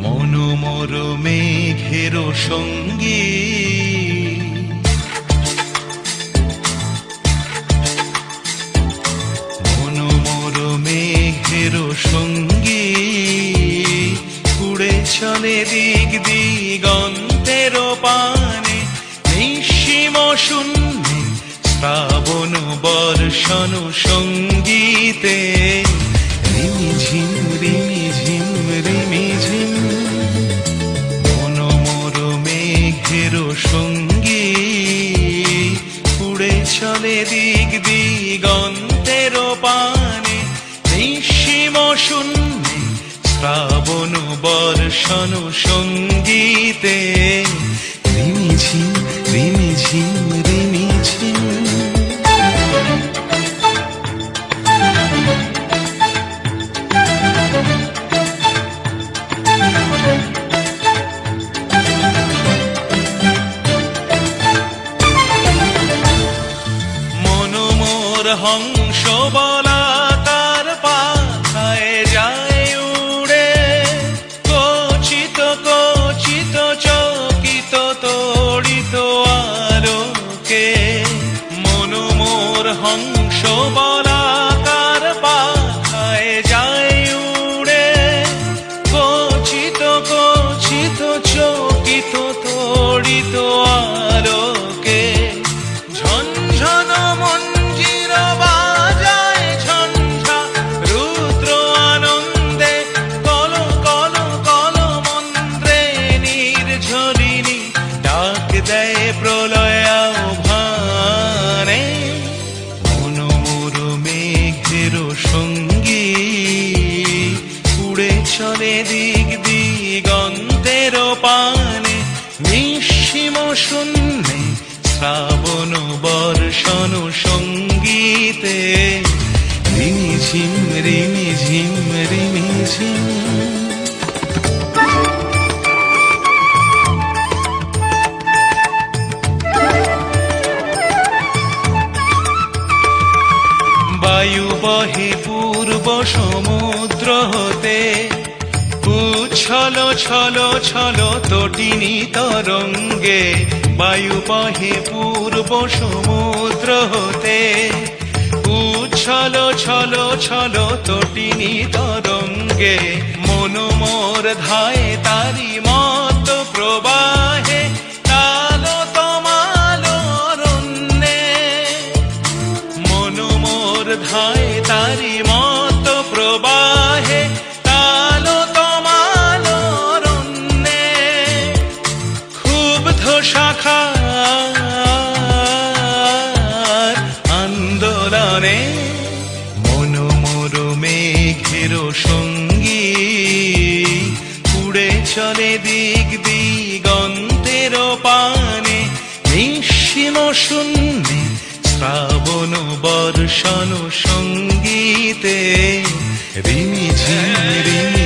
মনোমর মেঘের সঙ্গী মনোমর মেঘের সঙ্গী উড়ে চলে দিক দিগন্তের পানে নিঃসীম শূন্যে শ্রাবণ বর্ষণ সঙ্গীতে রিমিঝিম রিমিঝিম রিমিঝিম মনোমর মেঘের সঙ্গী উড়ে চলে দিক দিগন্তের পানে নিঃসীম শূন্যে শ্রাবণ বর্ষণ সঙ্গীতে রিমিঝিম রিমিঝিম রিমিঝিম হংস বলাকার পাখায় যায় উড়ে কচিত কচিত চকিত তড়িত আলোকে মনোমোর হংস বলাকার পাখায় যায় উড়ে কচিত কচিত চকিত তড়িত আলোকে ঝনঝন প্রলয় আহ্বানে মনোমর মেঘের সঙ্গী উড়ে চলে দিক দিগন্তের পানে নিঃসীম শূন্যে শ্রাবণ বর্ষণ সঙ্গীতে রিমিঝিম রিমিঝিম রিমিঝিম বায়ু বহে পূর্ব সমুদ্র হতে উচ্ছল ছল ছল তটিনী তরঙ্গে বায়ু বহে পূর্ব সমুদ্র হতে উচ্ছল ছল ছল তটিনী তরঙ্গে মনোমর ধায় তারি মত প্রবাহে ধায় তারি মত প্রবাহে তালো তমাল রণ্যে ক্ষুব্ধ শাখার আন্দোলনে মনোমর মেঘের সঙ্গী উড়ে চলে দিক দিগন্তের পানে নিঃসীম শূন্যে শ্রাবণ বর্ষণ সঙ্গীতে রিমিঝিম রিমি